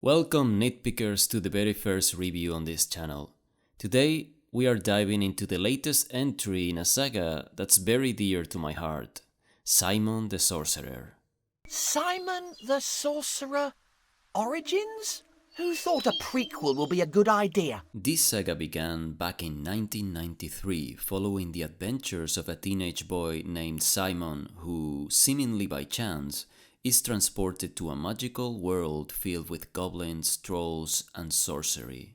Welcome nitpickers to the very first review on this channel. Today we are diving into the latest entry in a saga that's very dear to my heart, Simon the Sorcerer. Simon the Sorcerer Origins? Who thought a prequel will be a good idea? This saga began back in 1993 following the adventures of a teenage boy named Simon who, seemingly by chance, is transported to a magical world filled with goblins, trolls, and sorcery.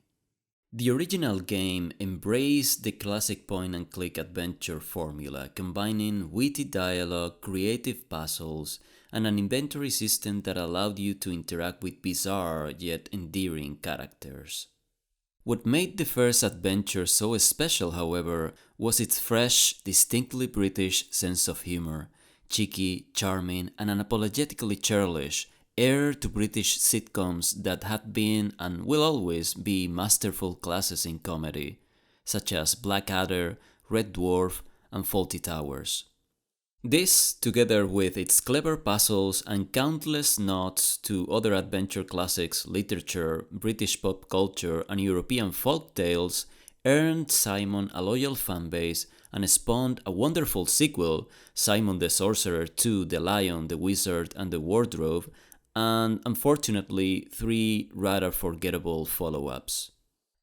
The original game embraced the classic point-and-click adventure formula, combining witty dialogue, creative puzzles, and an inventory system that allowed you to interact with bizarre yet endearing characters. What made the first adventure so special, however, was its fresh, distinctly British sense of humor, cheeky, charming, and unapologetically churlish, heir to British sitcoms that have been and will always be masterful classes in comedy, such as Blackadder, Red Dwarf, and Fawlty Towers. This, together with its clever puzzles and countless nods to other adventure classics, literature, British pop culture, and European folk tales, earned Simon a loyal fanbase and spawned a wonderful sequel, Simon the Sorcerer 2: The Lion, the Wizard, and the Wardrobe, and unfortunately 3 rather forgettable follow-ups.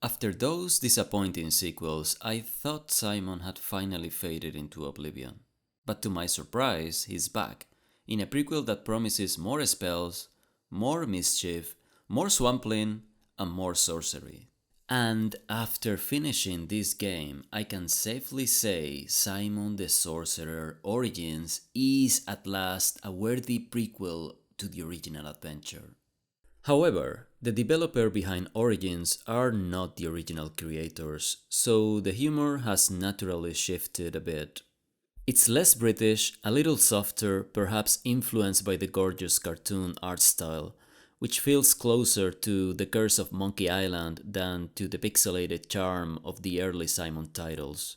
After those disappointing sequels, I thought Simon had finally faded into oblivion. But to my surprise, he's back, in a prequel that promises more spells, more mischief, more swampling, and more sorcery. And after finishing this game, I can safely say Simon the Sorcerer Origins is at last a worthy prequel to the original adventure. However, the developer behind Origins are not the original creators, so the humor has naturally shifted a bit. It's less British, a little softer, perhaps influenced by the gorgeous cartoon art style, which feels closer to The Curse of Monkey Island than to the pixelated charm of the early Simon titles.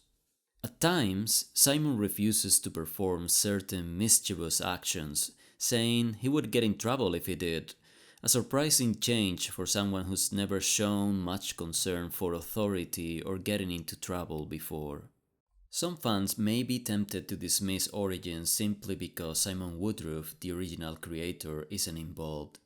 At times, Simon refuses to perform certain mischievous actions, saying he would get in trouble if he did, a surprising change for someone who's never shown much concern for authority or getting into trouble before. Some fans may be tempted to dismiss Origins simply because Simon Woodruff, the original creator, isn't involved,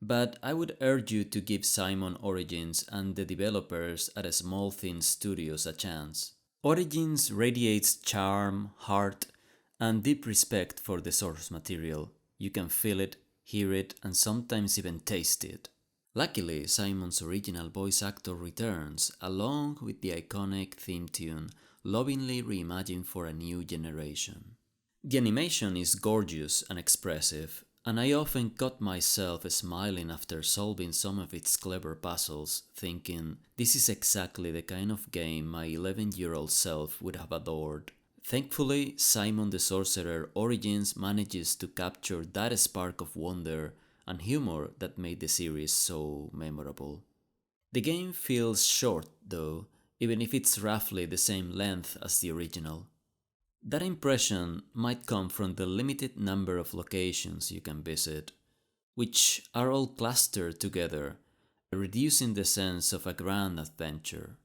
but I would urge you to give Simon Origins and the developers at Small Thin Studios a chance. Origins radiates charm, heart, and deep respect for the source material. You can feel it, hear it, and sometimes even taste it. Luckily, Simon's original voice actor returns, along with the iconic theme tune, lovingly reimagined for a new generation. The animation is gorgeous and expressive, and I often caught myself smiling after solving some of its clever puzzles, thinking, this is exactly the kind of game my 11-year-old self would have adored. Thankfully, Simon the Sorcerer Origins manages to capture that spark of wonder and humor that made the series so memorable. The game feels short, though, even if it's roughly the same length as the original. That impression might come from the limited number of locations you can visit, which are all clustered together, reducing the sense of a grand adventure.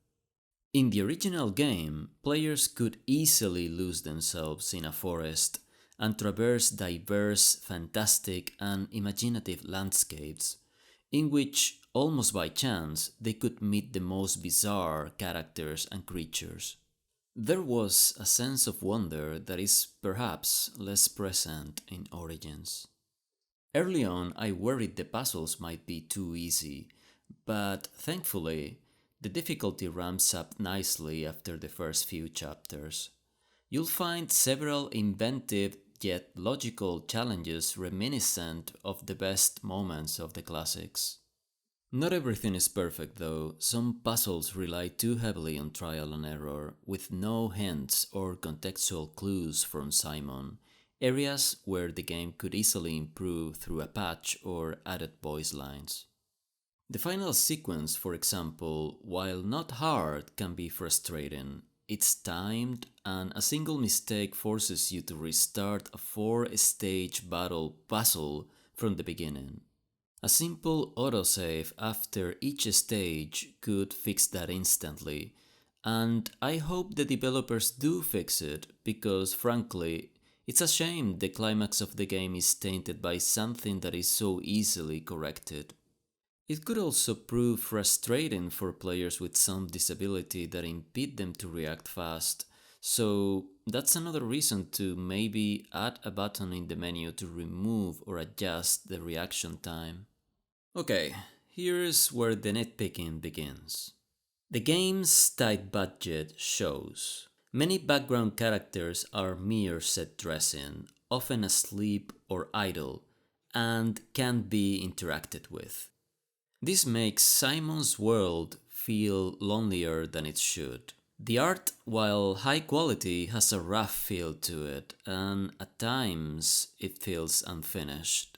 In the original game, players could easily lose themselves in a forest and traverse diverse, fantastic, and imaginative landscapes, in which, almost by chance, they could meet the most bizarre characters and creatures. There was a sense of wonder that is perhaps less present in Origins. Early on, I worried the puzzles might be too easy, but thankfully, the difficulty ramps up nicely after the first few chapters. You'll find several inventive yet logical challenges reminiscent of the best moments of the classics. Not everything is perfect though. Some puzzles rely too heavily on trial and error, with no hints or contextual clues from Simon, areas where the game could easily improve through a patch or added voice lines. The final sequence, for example, while not hard, can be frustrating. It's timed, and a single mistake forces you to restart a 4-stage battle puzzle from the beginning. A simple autosave after each stage could fix that instantly, and I hope the developers do fix it because, frankly, it's a shame the climax of the game is tainted by something that is so easily corrected. It could also prove frustrating for players with some disability that impede them to react fast, so that's another reason to maybe add a button in the menu to remove or adjust the reaction time. Okay, here's where the nitpicking begins. The game's tight budget shows. Many background characters are mere set dressing, often asleep or idle, and can't be interacted with. This makes Simon's world feel lonelier than it should. The art, while high quality, has a rough feel to it, and at times it feels unfinished.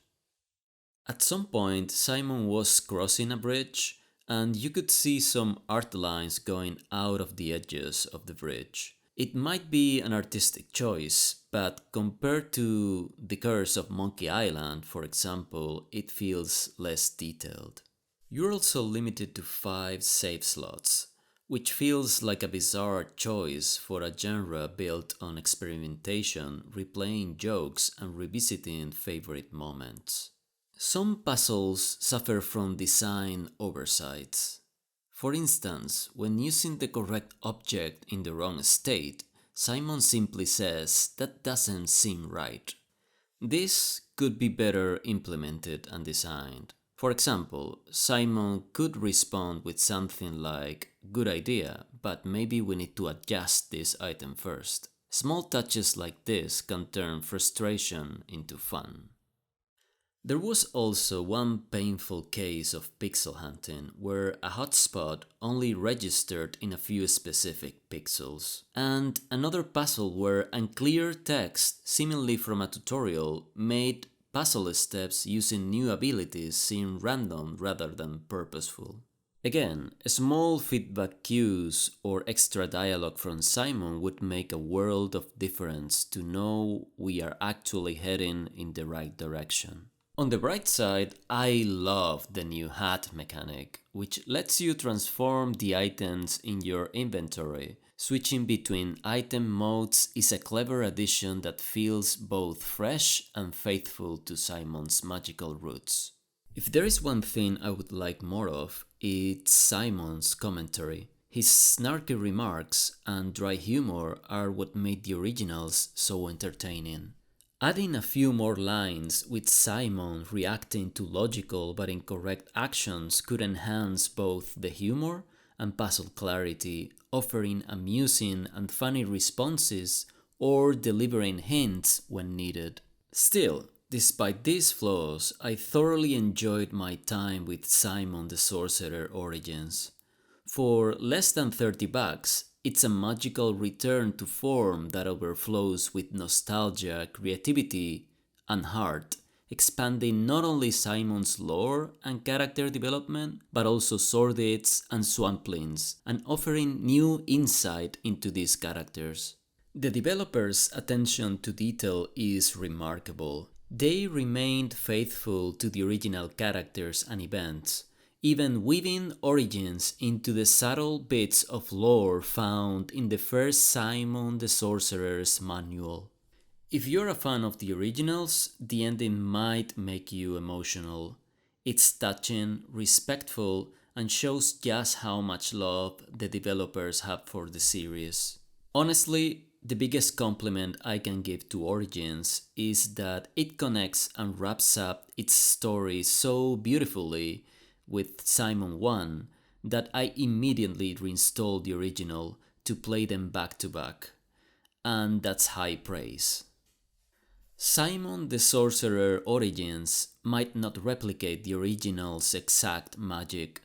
At some point, Simon was crossing a bridge, and you could see some art lines going out of the edges of the bridge. It might be an artistic choice, but compared to The Curse of Monkey Island, for example, it feels less detailed. You're also limited to 5 save slots, which feels like a bizarre choice for a genre built on experimentation, replaying jokes, and revisiting favorite moments. Some puzzles suffer from design oversights. For instance, when using the correct object in the wrong state, Simon simply says, "That doesn't seem right." This could be better implemented and designed. For example, Simon could respond with something like, "Good idea, but maybe we need to adjust this item first." Small touches like this can turn frustration into fun. There was also one painful case of pixel hunting where a hotspot only registered in a few specific pixels, and another puzzle where unclear text, seemingly from a tutorial, made puzzle steps using new abilities seem random rather than purposeful. Again, small feedback cues or extra dialogue from Simon would make a world of difference to know we are actually heading in the right direction. On the bright side, I love the new hat mechanic, which lets you transform the items in your inventory. Switching between item modes is a clever addition that feels both fresh and faithful to Simon's magical roots. If there is one thing I would like more of, it's Simon's commentary. His snarky remarks and dry humor are what made the originals so entertaining. Adding a few more lines with Simon reacting to logical but incorrect actions could enhance both the humor and puzzle clarity, offering amusing and funny responses or delivering hints when needed. Still, despite these flaws, I thoroughly enjoyed my time with Simon the Sorcerer Origins. For less than $30, it's a magical return to form that overflows with nostalgia, creativity, and heart, expanding not only Simon's lore and character development, but also Sordid's and Swamplings, and offering new insight into these characters. The developers' attention to detail is remarkable. They remained faithful to the original characters and events, even weaving Origins into the subtle bits of lore found in the first Simon the Sorcerer's manual. If you're a fan of the originals, the ending might make you emotional. It's touching, respectful, and shows just how much love the developers have for the series. Honestly, the biggest compliment I can give to Origins is that it connects and wraps up its story so beautifully with Simon 1 that I immediately reinstalled the original to play them back to back. And that's high praise. Simon the Sorcerer Origins might not replicate the original's exact magic,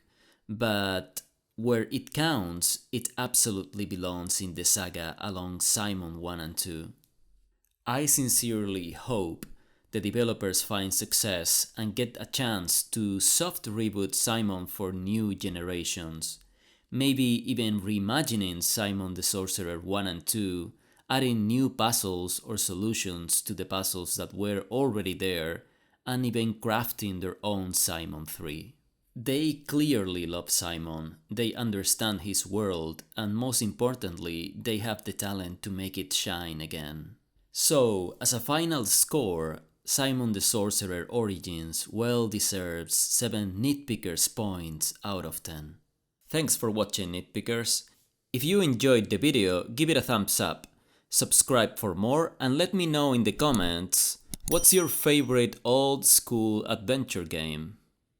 but where it counts, it absolutely belongs in the saga along Simon 1 and 2. I sincerely hope the developers find success and get a chance to soft reboot Simon for new generations, maybe even reimagining Simon the Sorcerer 1 and 2, adding new puzzles or solutions to the puzzles that were already there, and even crafting their own Simon 3. They clearly love Simon, they understand his world, and most importantly, they have the talent to make it shine again. So, as a final score, Simon the Sorcerer Origins well deserves 7 Nitpickers points out of 10. Thanks for watching, Nitpickers. If you enjoyed the video, give it a thumbs up, subscribe for more, and let me know in the comments what's your favorite old school adventure game.